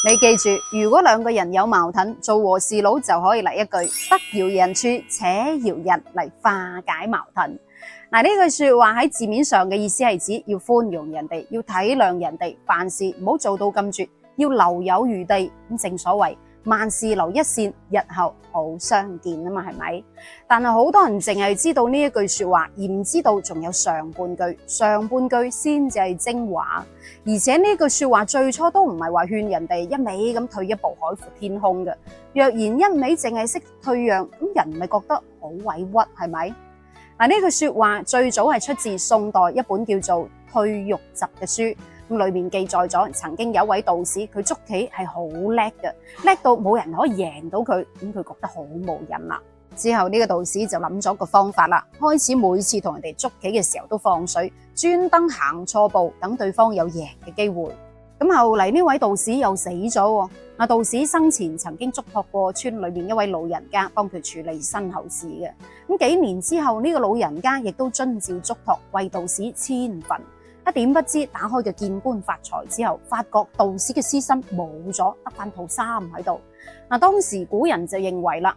你記住，如果兩個人有矛盾，做和事佬就可以嚟一句得饒人處且饒人嚟化解矛盾。嗱，呢句說話喺字面上嘅意思係指要寬容人哋，要體諒人哋，凡事唔好做到咁絕，要留有餘地。咁正所謂萬事留一線，日後好相見啊嘛，係咪？但係好多人淨係知道呢一句說話，而唔知道仲有上半句，上半句先至係精華。而且呢句說話最初都唔係話勸人哋一味咁退一步海闊天空嘅。若然一味淨係識退讓，咁人咪覺得好委屈，係咪？嗱，呢句說話最早係出自宋代一本叫做《退肉集》嘅書，咁裏面記載咗曾經有一位道士，佢捉棋係好叻嘅，叻到冇人可以贏到佢，咁佢覺得好無癮啦。之後呢個道士就諗咗個方法啦，開始每次同人哋捉棋嘅時候都放水，專登行錯步，等對方有贏嘅機會。咁後嚟呢位道士又死咗。道士生前曾經囑託過村裏面一位老人家幫佢處理身後事嘅。咁幾年之後，呢個老人家亦都遵照囑託為道士遷墳。一點不知打開嘅見棺發財之後，發覺道士嘅屍身冇咗，得返套衫喺度。當時古人就認為啦，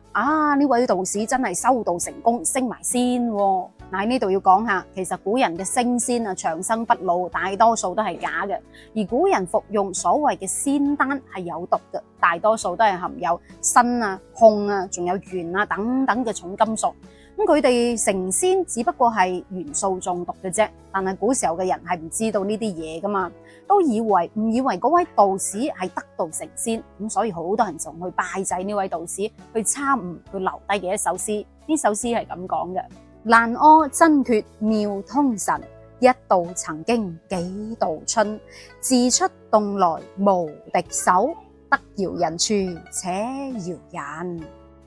呢位道士真係修道成功，升埋仙喎。喺呢度要講下，其實古人嘅升仙長生不老，大多數都係假嘅。而古人服用所謂嘅仙丹係有毒嘅，大多數都係含有砷汞仲有鉛等等嘅重金屬。咁佢哋成仙只不過係元素中毒嘅啫，但係古時候嘅人係唔知道呢啲嘢噶嘛，都誤以為嗰位道士係得道成仙，咁所以好多人仲去拜祭呢位道士，去參悟佢留低嘅一首詩。呢首詩係咁講嘅：爛柯真訣妙通神，一度曾經幾度春，自出洞來無敵手，得饒人處且饒人。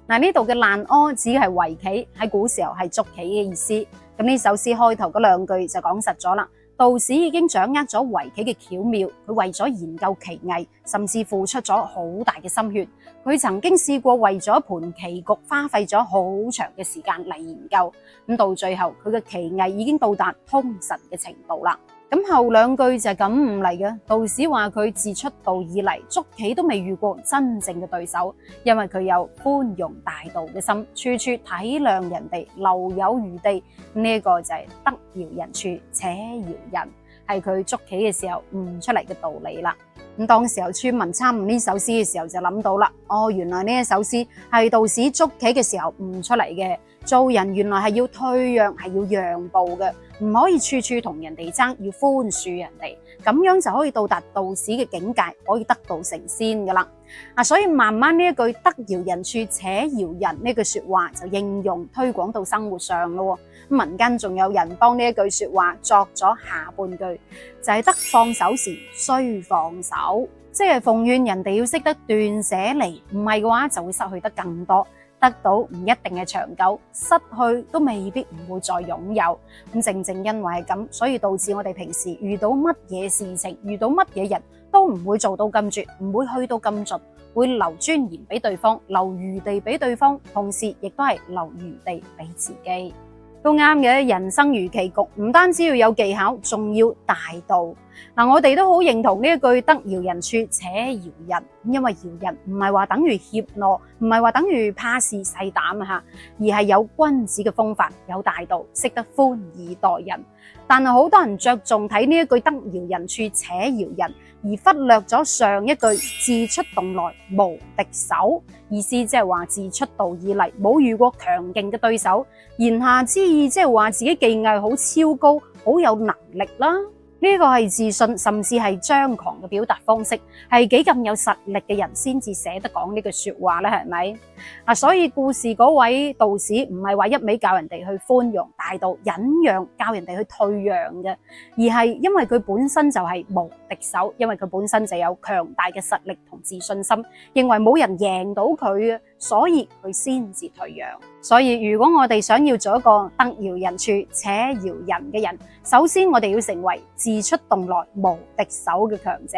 呢度嘅爛柯只係圍棋，喺古時候係捉棋嘅意思。咁呢首詩開頭嗰兩句就講實咗啦。道士已經掌握咗圍棋嘅巧妙，佢為咗研究棋藝，甚至付出咗好大嘅心血。佢曾經試過為咗一盤棋局，花費咗好長嘅時間嚟研究。咁到最後，佢嘅棋藝已經到達通神嘅程度啦。咁後兩句就係咁唔嚟嘅。道士話佢自出道以嚟捉棋都未遇過真正嘅對手，因為佢有寬容大度嘅心，處處體諒人哋，留有餘地。呢個就係得饒人處且饒人，係佢捉棋嘅時候悟出嚟嘅道理啦。咁當時候村民參悟呢首詩嘅時候就諗到啦，原來呢一首詩係道士捉棋嘅時候悟出嚟嘅。做人原來係要退讓，係要讓步嘅，唔可以處處同人哋爭，要寬恕人哋，咁樣就可以到達道士嘅境界，可以得道成仙噶啦。所以慢慢呢一句得饒人處且饒人呢句說話就應用推廣到生活上咯。民間仲有人幫呢一句說話作咗下半句，就係得放手時須放手，即係奉勸人哋要識得斷捨離，唔係嘅話就會失去得更多。得到唔一定係長久，失去都未必唔會再擁有。咁正因為係咁，所以導致我哋平時遇到乜嘢事情，遇到乜嘢人都唔會做到咁絕，唔會去到咁盡，會留尊嚴俾對方，留餘地俾對方，同時亦都係留餘地俾自己。都啱嘅，人生如棋局，唔單止要有技巧，仲要大度。我哋都好認同呢一句得饒人處且饒人，因為饒人唔係話等於怯懦，唔係話等於怕事細膽而係有君子嘅風範，有大度，識得寬以待人。但係好多人着重睇呢一句得饒人處且饒人，而忽略咗上一句自出洞來無敵手，意思即係話自出道以嚟冇遇過強勁嘅對手，言下之意即係話自己技藝好超高，好有能力啦。呢個係自信，甚至係張狂嘅表達方式，係幾咁有實力嘅人先至捨得講呢句說話咧，係咪？所以故事嗰位道士唔係話一味教人哋去寬容大度忍讓，教人哋去退讓嘅，而係因為佢本身就係無敵手，因為佢本身就有強大嘅實力同自信心，認為冇人贏到佢，所以佢先至退讓。所以如果我哋想要做一個得饒人處且饒人嘅人，首先我哋要成為自出洞來無敵手嘅強者。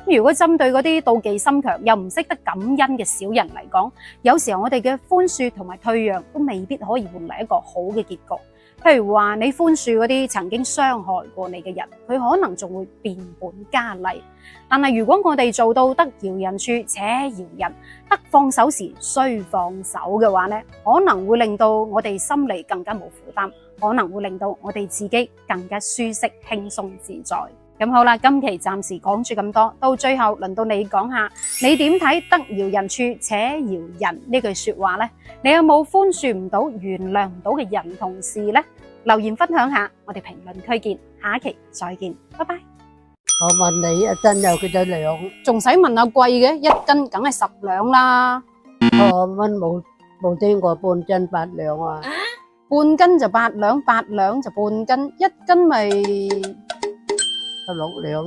如果針對嗰啲妒忌心強又唔識得感恩嘅小人嚟講，有時候我哋嘅寬恕同埋退讓都未必可以換嚟一個好嘅結局。譬如話你寬恕嗰啲曾經傷害過你嘅人，佢可能仲會變本加厲。但係如果我哋做到得饒人處且饒人，得放手時須放手嘅話呢，可能會令到我哋心裏更加冇負擔，可能會令到我哋自己更加舒適輕鬆自在。咁好啦，今期暫時講住咁多，到最後輪到你講下，你點睇得饒人處且饒人呢句說話呢？你有冇寬恕唔到、原諒唔到嘅人同事呢？留言分享下，我哋評論區見，下一期再見，拜拜。我問你一斤有幾多兩？仲使問啊？貴嘅一斤梗係10兩啦，我蚊冇聽過半斤8兩啊？半斤就8兩，8兩就半斤，一斤咪16兩，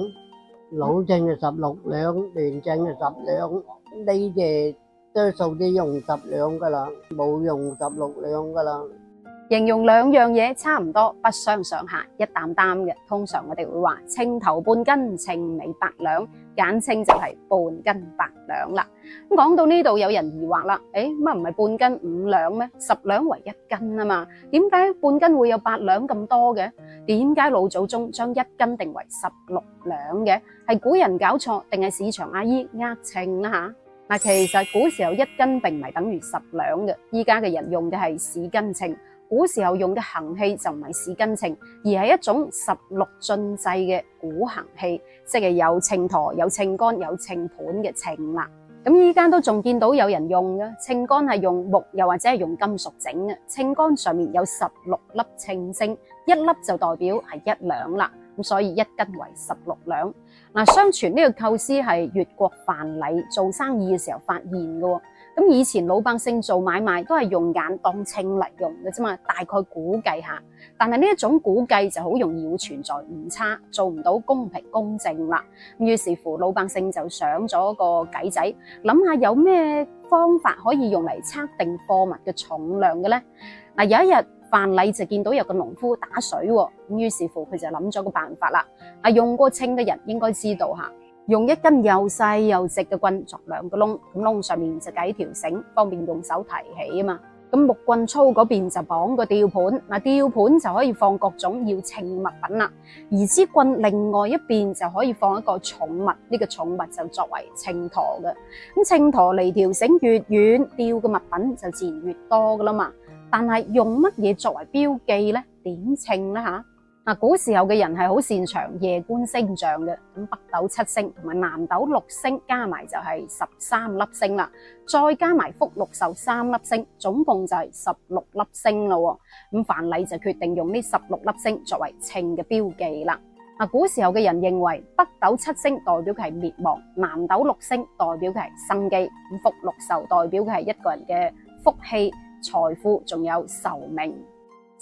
老正就16兩，年正就10兩，呢隻多數都用10兩噶啦，冇用16兩噶啦。形容兩樣嘢差唔多，不相上下，一擔擔嘅。通常我哋會話稱頭半斤，稱尾8兩，簡稱就係半斤8兩啦。咁講到呢度，有人疑惑啦，乜唔係半斤5兩咩？10兩為1斤啊嘛，點解半斤會有8兩咁多嘅？點解老祖宗將1斤定為16兩嘅？係古人搞錯，定係市場阿姨呃稱啦吓？嗱，其實古時候1斤並唔係等於10兩嘅，依家嘅人用嘅係市斤稱。古時候用嘅衡器就唔係市斤稱，而係一種16進制嘅古衡器，即係有秤砣、有秤杆、有秤盤嘅秤啦。咁依家都仲見到有人用嘅秤杆係用木又或者係用金屬整嘅，秤杆上面有16粒稱星，一粒就代表係1兩啦。咁所以1斤為16兩。嗱，相傳呢個構思係越國范蠡做生意嘅時候發現嘅。咁以前老百姓做買賣都係用眼當秤嚟用嘅啫嘛，大概估計下。但係呢一種估計就好容易會存在誤差，做唔到公平公正啦。於是乎老百姓就想咗個計仔，諗下有咩方法可以用嚟測定貨物嘅重量嘅呢？嗱，有一日范蠡就見到有個農夫打水喎，咁於是乎佢就諗咗個辦法啦。用過秤嘅人應該知道嚇。用1斤又細又直嘅棍作2個窿，咁窿上面就系條繩，方便用手提起啊嘛。咁木棍粗嗰邊就綁個吊盤，吊盤就可以放各種要稱物品啦。而支棍另外一邊就可以放一個重物，呢個重物就作為秤砣嘅。咁秤砣離條繩越遠，吊嘅物品就自然越多噶啦嘛。但係用乜嘢作為標記呢？點稱呢吓？古時候嘅人係好擅長夜觀星象嘅，咁北斗7星同埋南斗6星加埋就係13粒星啦，再加埋福祿壽3粒星，總共就係16粒星咯。咁范蠡就決定用呢16粒星作為稱嘅標記啦。古時候嘅人認為北斗7星代表嘅係滅亡，南斗6星代表嘅係生機，咁福祿壽代表嘅係一個人嘅福氣、財富，仲有壽命。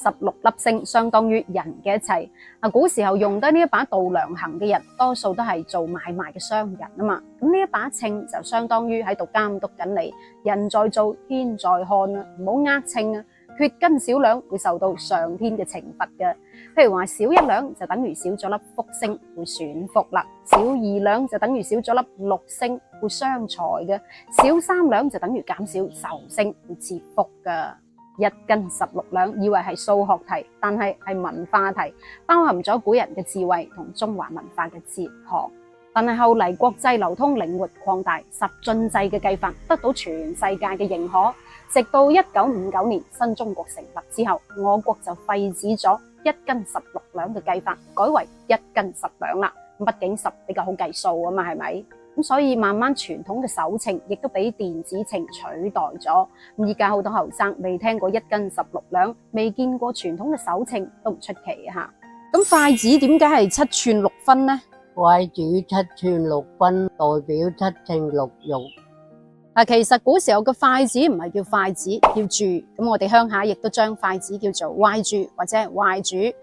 16粒星相當於人嘅一切。古時候用得呢一把度量衡嘅人，多數都係做買賣嘅商人啊嘛。咁呢一把秤就相當於喺度監督緊你，人在做，天在看啊，唔好呃秤啊。缺斤少兩會受到上天嘅懲罰嘅。譬如話少1兩就等於少咗粒福星，會損福啦；少2兩就等於少咗粒祿星，會傷財嘅；少3兩就等於減少壽星，會折福噶。1斤16兩，以為係數學題，但係文化題，包含咗古人嘅智慧同中華文化嘅哲學。但係後嚟國際流通，靈活擴大，10進制嘅計法得到全世界嘅認可。直到1959年新中國成立之後，我國就廢止咗1斤16兩嘅計法，改為1斤10兩啦。畢竟10比較好計數啊嘛，係咪？咁所以慢慢傳統嘅手秤亦都俾電子秤取代咗。咁依家好多後生未聽過1斤16兩，未見過傳統嘅手秤都唔出奇吓。咁筷子點解係7寸6分呢？筷子7寸6分，代表7稱6肉。其實古時候嘅筷子唔係叫筷子，叫箸。咁我哋鄉下亦都將筷子叫做歪箸或者係歪箸。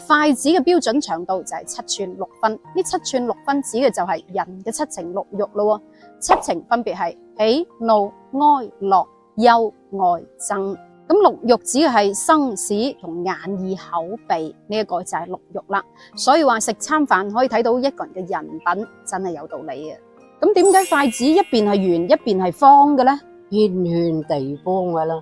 筷子嘅標準長度就係7寸6分。呢7寸6分指嘅就係人嘅7情6欲咯。7情分別係喜怒哀樂憂愛憎。咁6欲指嘅係生死同眼耳口鼻，呢一個就係6欲啦。所以話食餐飯可以睇到一個人嘅人品，真係有道理嘅。咁點解筷子一邊係圓一邊係方嘅咧？天圓地方噶啦。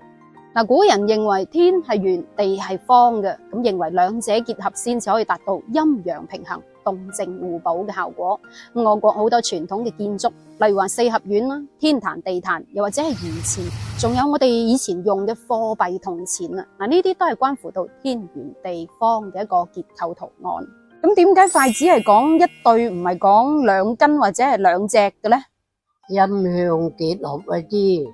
嗱，古人認為天係圓，地係方嘅，咁認為兩者結合先至可以達到陰陽平衡、動靜互補嘅效果。我國好多傳統嘅建築，例如話四合院啦、天壇、地壇，又或者係魚池，仲有我哋以前用嘅貨幣銅錢啊，嗱呢啲都係關乎到天圓地方嘅一個結構圖案。咁點解筷子係講一對，唔係講兩根或者係兩隻嘅呢？陰陽結合一啲。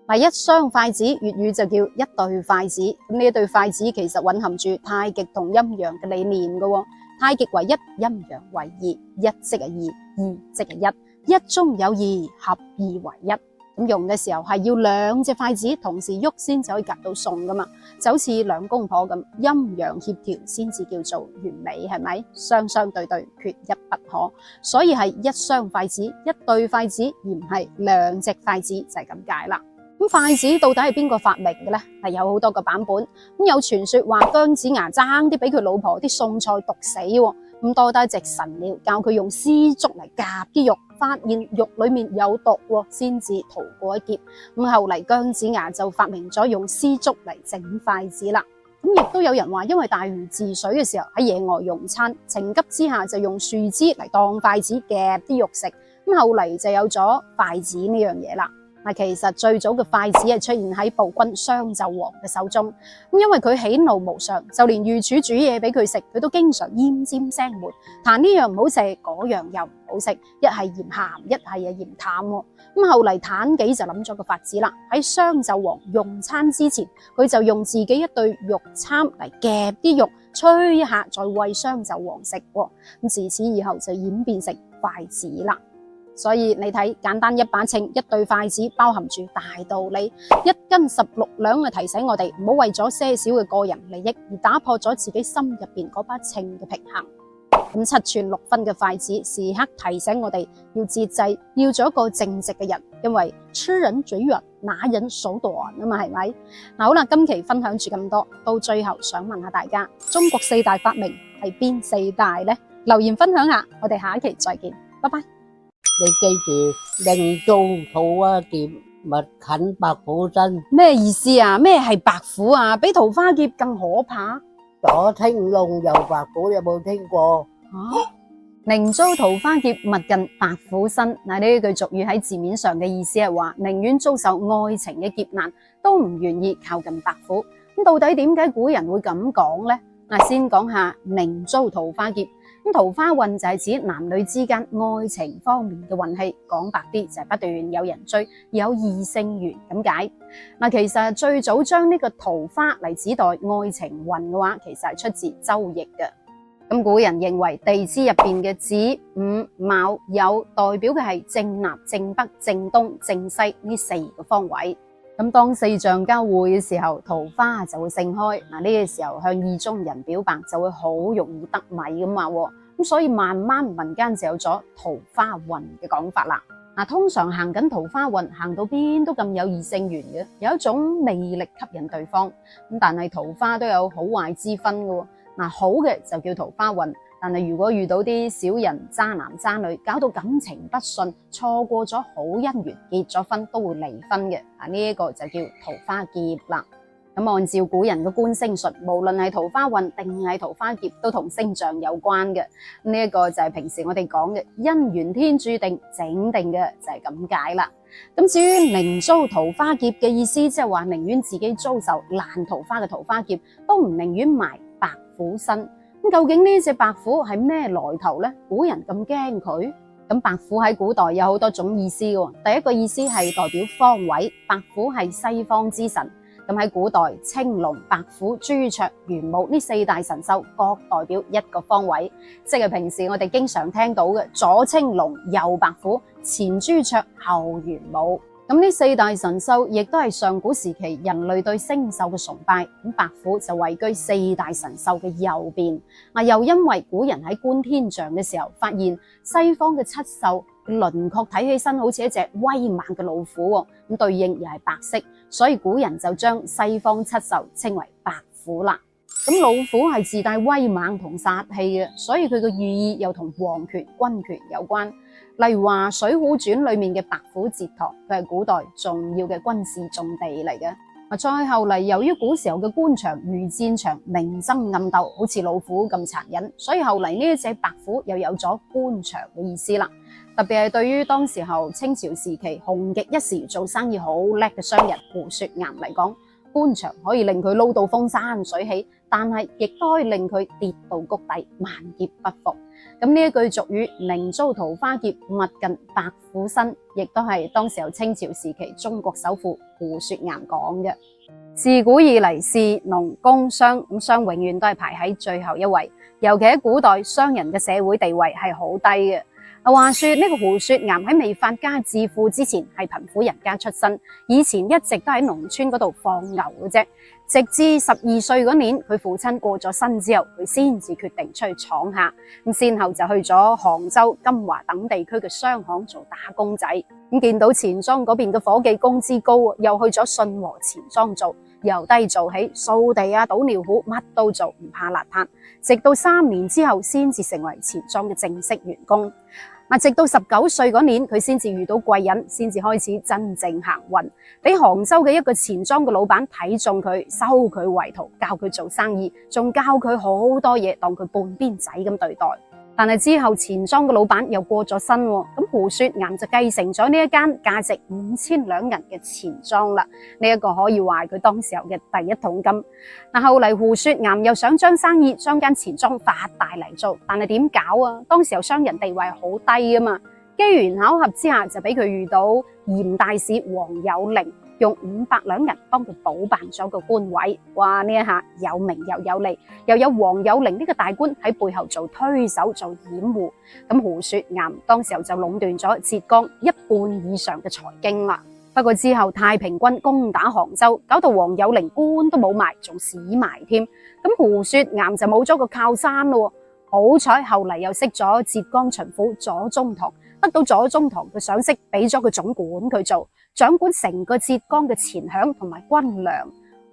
嗱，一雙筷子，粵語就叫一對筷子。咁呢一對筷子其實蘊含住太極同陰陽嘅理念嘅。太極為一，陰陽為二，一即係二，二即係一，一中有二，合二為一。咁用嘅時候係要兩隻筷子同時喐先至可以夾到餸噶嘛，就好似兩公婆咁，陰陽協調先至叫做完美，係咪？雙雙對對，缺一不可，所以係一雙筷子，一對筷子，而唔係兩隻筷子，就係咁解啦。咁筷子到底係邊個發明嘅呢？係有好多個版本。咁有傳說話姜子牙爭啲俾佢老婆啲餸菜毒死，咁多得一隻神鳥教佢用絲竹嚟夾啲肉，發現肉裏面有毒，先至逃過一劫。咁後嚟姜子牙就發明咗用絲竹嚟整筷子啦。咁亦都有人話，因為大禹治水嘅時候喺野外用餐，情急之下就用樹枝嚟當筷子夾啲肉食。咁後嚟就有咗筷子呢樣嘢啦。嗱，其實最早嘅筷子係出現喺暴君商紂王嘅手中，咁因為佢喜怒無常，就連御廚煮嘢俾佢食，佢都經常奄尖聲悶，彈呢樣唔好食，嗰樣又唔好食，一係嫌鹹，一係嫌淡。咁後嚟妲己就諗咗個法子啦，喺商紂王用餐之前，佢就用自己一對肉參嚟夾啲肉，吹一下再餵商紂王食。咁自此以後就演變成筷子啦。所以你睇，簡單一把秤，一對筷子，包含住大道理。一斤16兩嘅提醒我哋唔好為咗些少嘅個人利益而打破咗自己心入邊嗰把秤嘅平衡。咁7寸6分嘅筷子時刻提醒我哋要節制，要做一個正直嘅人，因為吃人嘴軟，拿人手短啊嘛，係咪？嗱，好啦，今期分享住咁多，到最後想問下大家，中國4大發明係邊4大呢？留言分享下，我哋下一期再見，拜拜。你記住，寧做桃花劫，勿近白虎身。咩意思啊？咩係白虎啊？比桃花劫更可怕？左青龍右白虎，有冇聽過？寧遭桃花劫，勿近白虎身。嗱，呢句俗語喺字面上嘅意思係話，寧願遭受愛情嘅劫難，都唔願意靠近白虎。咁到底點解古人會咁講呢？嗱，先講下寧遭桃花劫。咁桃花運就係指男女之間愛情方面嘅運氣，講白啲就係不斷有人追，有異性緣咁解。嗱，其實最早將呢個桃花嚟指代愛情運嘅話，其實係出自《周易》嘅。咁古人認為地支入邊嘅子午卯酉代表嘅係正南、正北、正東、正西呢4個方位。咁當4象交匯嘅時候，桃花就會盛開。嗱，呢個時候向意中人表白就會好容易得米咁話。咁所以慢慢民間就有咗桃花運嘅講法啦。嗱，通常行緊桃花運，行到邊都咁有異性緣嘅，有一種魅力吸引對方。咁但係桃花都有好壞之分嘅。嗱，好嘅就叫桃花運。但係如果遇到啲小人渣男渣女，搞到感情不順，錯過咗好姻緣，結咗婚都會離婚嘅。呢一個就叫桃花劫啦。咁按照古人嘅觀星術，無論係桃花運定係桃花劫，都同星象有關嘅。呢一個就係平時我哋講嘅姻緣天注定整定嘅，就係咁解啦。咁至於寧遭桃花劫嘅意思，即係話寧願自己遭受爛桃花嘅桃花劫，都唔寧願埋白虎身。咁究竟呢隻白虎係咩來頭呢？古人咁驚佢？咁白虎喺古代有好多種意思嘅。第一個意思係代表方位，白虎係西方之神。咁喺古代，青龍、白虎、朱雀、玄武呢4大神獸各代表一個方位，即係平時我哋經常聽到嘅左青龍、右白虎、前朱雀、後玄武。咁呢4大神獸亦都係上古時期人類對星宿嘅崇拜。咁白虎就位居4大神獸嘅右邊。又因為古人喺觀天象嘅時候，發現西方嘅七獸輪廓睇起身好似一隻威猛嘅老虎，咁對應又係白色，所以古人就將西方七獸稱為白虎啦。咁老虎係自帶威猛同殺氣嘅，所以佢嘅寓意又同皇權、軍權有關。例如話《水滸傳》裏面嘅白虎節堂，佢係古代重要嘅軍事重地嚟嘅。再後嚟，由於古時候嘅官場如戰場，明爭暗鬥，好似老虎咁殘忍，所以後嚟呢一隻白虎又有咗官場嘅意思啦。特別係對於當時候清朝時期紅極一時、做生意好叻嘅商人胡雪岩嚟講，官場可以令佢撈到風生水起，但係亦都可以令佢跌到谷底，萬劫不復。咁呢一句俗語"寧遭桃花劫，勿近白虎身"，亦都係當時候清朝時期中國首富胡雪岩講嘅。自古以嚟，士農工商，咁商永遠都係排喺最後一位，尤其喺古代，商人嘅社會地位係好低嘅。話說呢個胡雪岩喺未發家致富之前係貧苦人家出身，以前一直都喺農村嗰度放牛嘅啫。直至12歲嗰年，佢父親過咗身之後，佢先至決定出去闖下。咁先後就去咗杭州、金華等地區嘅商行做打工仔。咁見到錢莊嗰邊嘅伙計工資高，又去咗信和錢莊做，由低做起，掃地啊、倒尿壺，乜都做，唔怕邋遢。直到3年之後，先至成為錢莊嘅正式員工。直到19歲嗰年，佢先至遇到貴人，先至開始真正行運。俾杭州嘅一個錢莊嘅老闆睇中佢，收佢為徒，教佢做生意，仲教佢好多嘢，當佢半邊仔咁對待。但係之後錢莊嘅老闆又過咗身，咁胡雪岩就繼承咗呢一間價值5000兩銀嘅錢莊啦。呢一個可以話佢當時候嘅第一桶金。後嚟胡雪岩又想將生意將間錢莊發大嚟做，但係點搞啊？當時候商人地位好低啊嘛。機緣巧合之下，就俾佢遇到嚴大使王有齡，用500兩銀幫佢補辦咗個官位。哇！呢一下有名又有利，又有王有齡呢個大官喺背後做推手做掩護，咁胡雪岩當時候就壟斷咗浙江一半以上嘅財經啦。不過之後太平軍攻打杭州，搞到王有齡官都冇埋，仲死埋添。咁胡雪岩就冇咗個靠山咯。好彩後嚟又識咗浙江巡撫左宗棠，得到左宗棠嘅賞識，俾咗個總管佢做，掌管成個浙江嘅錢餉同埋軍糧。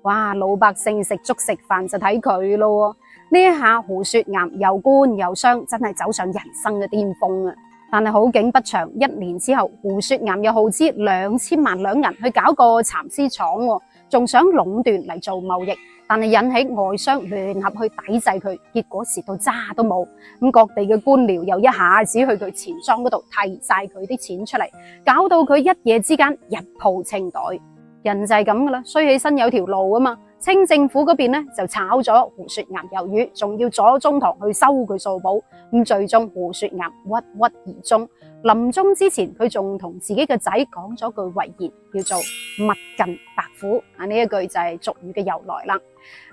哇！老百姓食粥食飯就睇佢咯。呢一下胡雪岩又官又商，真係走上人生嘅巔峰啊！但係好景不長，1年之後，胡雪岩又耗資2000萬兩銀去搞個蠶絲廠，仲想壟斷嚟做貿易，但係引起外商聯合去抵制佢，結果蝕到渣都冇。咁各地嘅官僚又一下子去佢錢莊嗰度提晒佢啲錢出嚟，搞到佢一夜之間一鋪清袋。人就係咁噶啦，衰起身有條路啊嘛。清政府嗰邊呢就炒咗胡雪岩魷魚，仲要左宗棠去收佢數簿。咁最終胡雪岩鬱鬱而終。臨終之前，佢仲同自己嘅仔講咗句遺言，叫做勿近白虎。呢一句就係俗語嘅由來啦。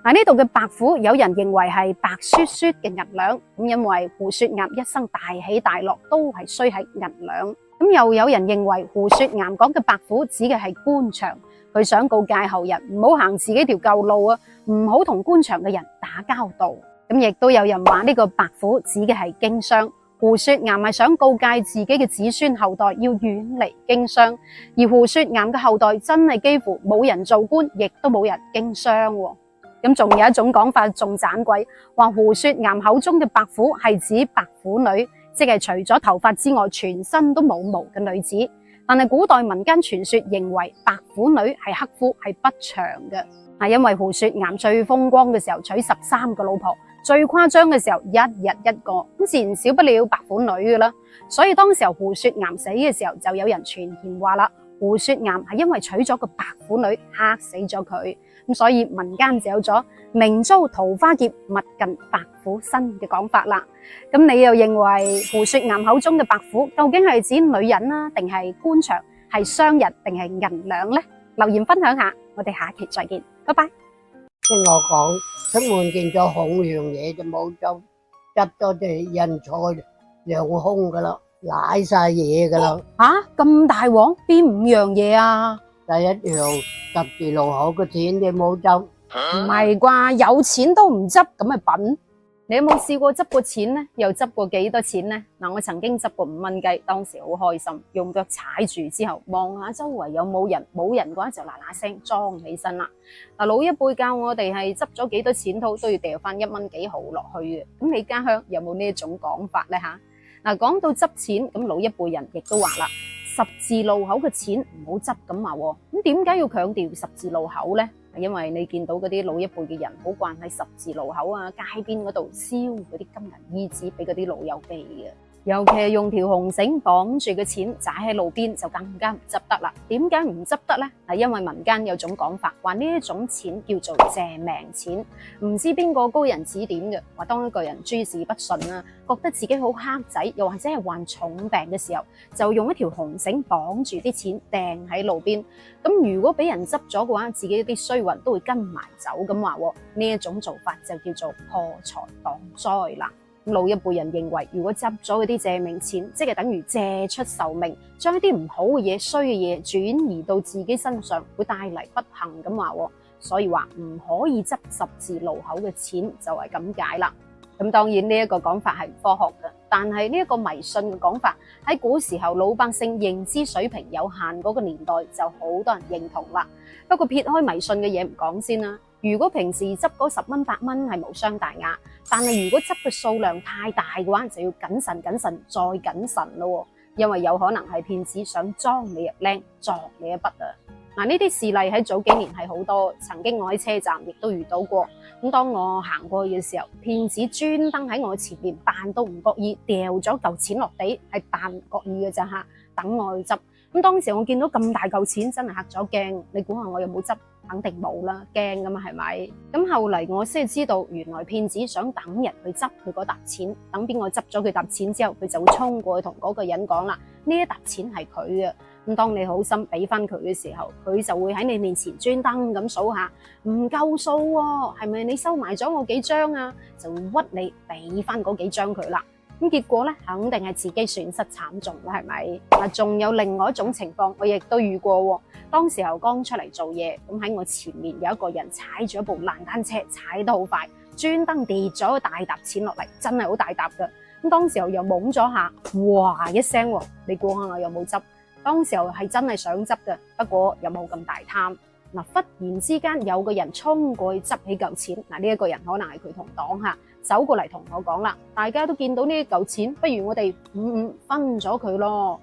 呢度嘅白虎，有人認為係白雪雪嘅銀兩，咁因為胡雪岩一生大起大落都係衰喺銀兩。咁又有人認為胡雪岩講嘅白虎指嘅係官場。佢想告誡後人唔好行自己條舊路啊，唔好同官場嘅人打交道。咁亦都有人話呢個白虎指嘅係經商，胡雪岩係想告誡自己嘅子孫後代要遠離經商，而胡雪岩嘅後代真係幾乎冇人做官，亦都冇人經商。咁仲有一種講法仲盞鬼，話胡雪岩口中嘅白虎係指白虎女，即係除咗頭髮之外全身都冇毛嘅女子。但係古代民間傳說認為白虎女係克夫，係不祥嘅。因為胡雪岩最風光嘅時候娶13個老婆，最誇張嘅時候一日一個，咁自然少不了白虎女㗎啦。所以當時候胡雪岩死嘅時候，就有人傳言話啦，胡雪岩係因為娶咗個白虎女嚇死咗佢。咁所以民間就有咗寧遭桃花劫，勿近白虎身嘅講法啦。咁你又認為胡雪岩口中嘅白虎究竟係指女人啦，定係官場，係商人，定係銀兩呢？留言分享下，我哋下期再見，拜拜。聽我講，出門見咗好樣嘢就冇就執咗隻人才兩空噶啦，瀨晒嘢噶啦。咁大鑊，邊5樣嘢啊？第一樣執住路口嘅錢你冇執，唔係啩？有錢都唔執，咁咪笨？你有冇試過執過錢呢？又執過幾多錢呢？我曾經執過5蚊雞，當時好開心，用腳踩住之後，望下周圍有冇人，冇人嘅話就嗱嗱聲裝起身啦。老一輩教我哋係執咗幾多錢都要掉翻1蚊幾毫落去嘅。咁你家鄉有冇呢一種講法呢？講到執錢，咁老一輩人亦都話啦，十字路口嘅錢唔好執咁話喎。咁點解要強調十字路口呢？因為你見到嗰啲老一輩嘅人好慣喺十字路口啊、街邊嗰度燒嗰啲金銀衣紙俾嗰啲老友記嘅。尤其係用條紅繩綁住嘅錢擺喺路邊就更加唔執得啦。點解唔執得呢？係因為民間有種講法，話呢一種錢叫做借命錢。唔知邊個高人指點嘅，話當一個人諸事不順啊，覺得自己好黑仔，又或者係患重病嘅時候，就用一條紅繩綁住啲錢掟喺路邊。咁如果俾人執咗嘅話，自己啲衰運都會跟埋走咁話。呢一種做法就叫做破財擋災啦。老一輩人認為，如果執咗嗰啲借命錢，即係等於借出壽命，將一啲唔好嘅嘢、衰嘅嘢轉移到自己身上，會帶嚟不幸咁話。所以話唔可以執十字路口嘅錢，就係咁解啦。咁當然呢一個講法係唔科學嘅，但係呢一個迷信嘅講法喺古時候老百姓認知水平有限嗰個年代就好多人認同啦。不過撇開迷信嘅嘢唔講先啦，如果平時執嗰10蚊8蚊係無傷大雅，但係如果執嘅數量太大嘅話，就要謹慎再謹慎咯，因為有可能係騙子想裝你入靚，撞你一筆啊！嗱，呢啲事例喺早幾年係好多，曾經我喺車站亦都遇到過。咁當我行過去嘅時候，騙子專登喺我前面扮到唔覺意掉咗嚿錢落地，係扮唔覺意嘅咋嚇，等我去執。咁當時我見到咁大嚿錢，真係嚇咗驚。你估下我有冇執？肯定冇啦，驚㗎嘛係咪？咁後嚟我先知道，原來騙子想等人去執佢嗰沓錢，等邊個執咗佢沓錢之後，佢就會衝過去同嗰個人講啦，呢一沓錢係佢嘅。咁當你好心俾翻佢嘅時候，佢就會喺你面前專登咁數下，唔夠數喎，係咪你收埋咗我幾張啊？就會屈你俾翻嗰幾張佢啦。咁結果咧，肯定係自己損失慘重啦，係咪？嗱，仲有另外一種情況，我亦都遇過喎。當時候剛出嚟做嘢，咁喺我前面有一個人踩住一部爛單車，踩得好快，專登跌咗一大沓錢落嚟，真係好大沓㗎。咁當時候又懵咗下，哇一聲喎，你估下我有冇執？當時候係真係想執嘅，不過又冇咁大貪。嗱，忽然之間有個人衝過去執起嚿錢，嗱呢一個人可能係佢同黨嚇，走過嚟同我講啦，大家都見到呢一嚿錢，不如我哋5-5分咗佢咯。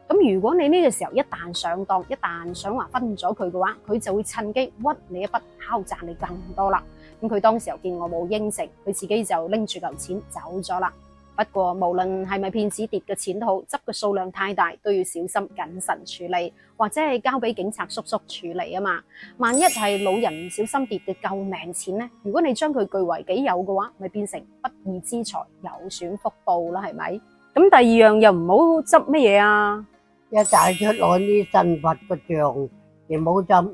咁如果你呢個時候一旦上當，一旦想話分咗佢嘅話，佢就會趁機屈你一筆，敲詐你更多啦。咁佢當時候見我冇應承，佢自己就拎住嚿錢走咗啦。不過無論係咪騙子跌嘅錢都好，執嘅數量太大都要小心謹慎處理，或者係交俾警察叔叔處理啊嘛。萬一係老人唔小心跌嘅救命錢呢，如果你將佢據為己有嘅話，咪變成不義之財，有損福報啦，係咪？咁第二樣又唔好執乜嘢啊？一帶出攞啲神佛個像，亦冇執。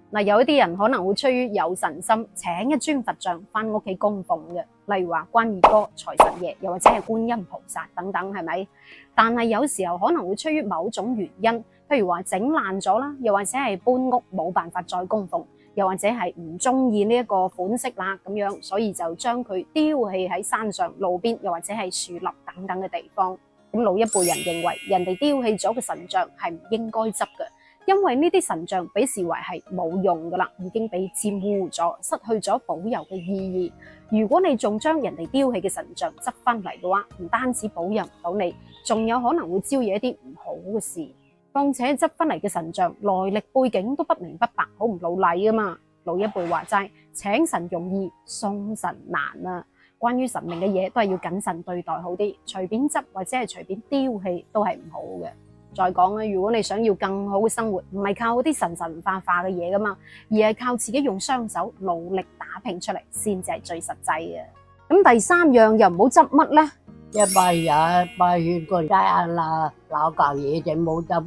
嗱，有一啲人可能會出於有神心，請一尊佛像翻屋企供奉嘅，例如話關二哥、財神爺，又或者係觀音菩薩等等，係咪？但係有時候可能會出於某種原因，譬如話整爛咗啦，又或者係搬屋冇辦法再供奉，又或者係唔中意呢一個款式啦咁樣，所以就將佢丟棄喺山上、路邊，又或者係樹林等等嘅地方。咁老一輩人認為，人哋丟棄咗嘅神像係唔應該執嘅。因為呢啲神像被視為係冇用噶啦，已經被玷污咗，失去咗保佑嘅意義。如果你仲將人哋丟棄嘅神像執翻嚟嘅話，唔單止保佑唔到你，仲有可能會招惹一啲唔好嘅事。況且執翻嚟嘅神像來歷背景都不明不白，好唔老禮啊嘛。老一輩話齋，請神容易送神難啊。關於神明嘅嘢都係要謹慎對待好啲，隨便執或者係隨便丟棄都係唔好嘅。再講咧，如果你想要更好嘅生活，唔係靠啲神化嘅嘢噶嘛，而係靠自己用雙手努力打拼出嚟，先至係最實際嘅。咁第三樣又唔好執乜咧？一拜日拜完個齋眼啦，鬧舊嘢就冇執。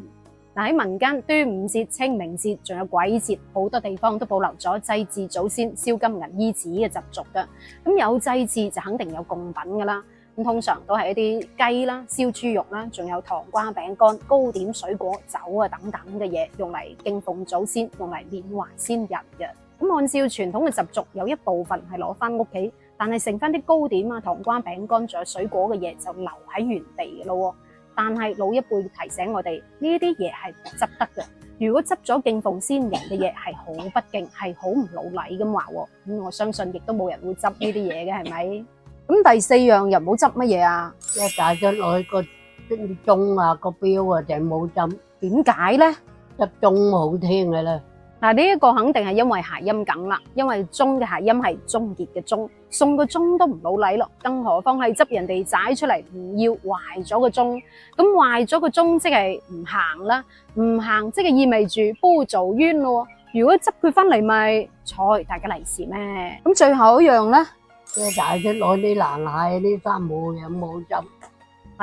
嗱，喺民間，端午節、清明節，仲有鬼節，好多地方都保留咗祭祀祖先、燒金銀衣紙嘅習俗噶。咁有祭祀就肯定有供品噶啦。咁通常都係一啲雞啦、燒豬肉啦，仲有糖瓜餅乾、糕點、水果、酒啊等等嘅嘢，用嚟敬奉祖先，用嚟緬懷先人嘅。咁按照傳統嘅習俗，有一部分係攞翻屋企，但係剩翻啲糕點啊、糖瓜餅乾，仲有水果嘅嘢就留喺原地嘅咯。但係老一輩提醒我哋，呢啲嘢係唔執得嘅。如果執咗敬奉先人嘅嘢，係好不敬，係好唔老禮咁話。咁我相信亦都冇人會執呢啲嘢嘅，係咪？咁第四樣又唔好執乜嘢啊？一帶出攞個鐘啊、個錶啊就冇執。點解呢？執鐘好聽嘅啦。嗱，呢一個肯定係因為諧音梗啦，因為鐘嘅諧音係終結嘅鐘，送個鐘都唔老禮咯，更何況係執人哋崽出嚟唔要壞咗個鐘，咁壞咗個鐘即係唔行啦，唔行即係意味住煲做冤咯。如果執佢翻嚟咪睬大家利是咩？咁最後一樣呢，即係大隻攞啲爛蟹啲衫冇有冇執。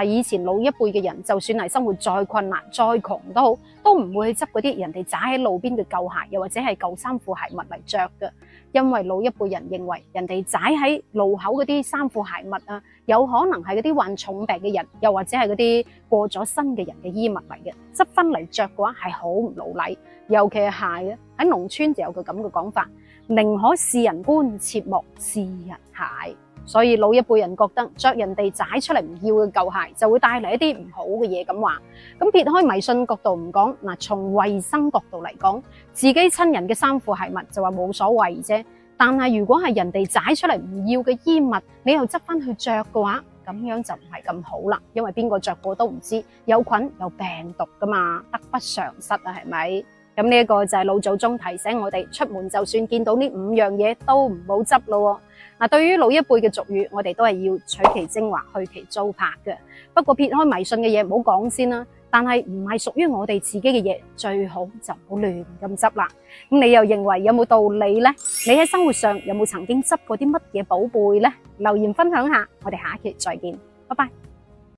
以前老一輩嘅人，就算係生活再困難、再窮都好，都唔會去執嗰啲人哋擺喺路邊嘅舊鞋，又或者係舊衫褲鞋襪嚟着嘅。因為老一輩人認為，人哋擺喺路口嗰啲衫褲鞋襪啊，有可能係嗰啲患重病嘅人，又或者係嗰啲過咗身嘅人嘅衣物嚟嘅，執翻嚟着嘅話係好唔老禮。尤其係鞋啊，喺農村就有個咁嘅講法，寧可是人官，切莫是人鞋。所以老一輩人覺得着人哋崽出嚟唔要嘅舊鞋，就會帶嚟一啲唔好嘅嘢咁話。咁撇開迷信角度唔講，嗱，從衛生角度嚟講，自己親人嘅衫褲鞋襪就話冇所謂啫。但係如果係人哋崽出嚟唔要嘅衣物，你又執翻去着嘅話，咁樣就唔係咁好啦。因為邊個着過都唔知，有菌有病毒噶嘛，得不償失啊，係咪？咁呢一個就係老祖宗提醒我哋，出門就算見到呢5樣嘢都唔好執咯。嗱，對於老一輩嘅俗語，我哋都係要取其精華，去其糟粕嘅。不過撇開迷信嘅嘢唔好講先啦，但係唔係屬於我哋自己嘅嘢，最好就唔好亂咁執啦。咁你又認為有冇道理呢？你喺生活上有冇曾經執過啲乜嘢寶貝呢？留言分享下，我哋下一期再見，拜拜。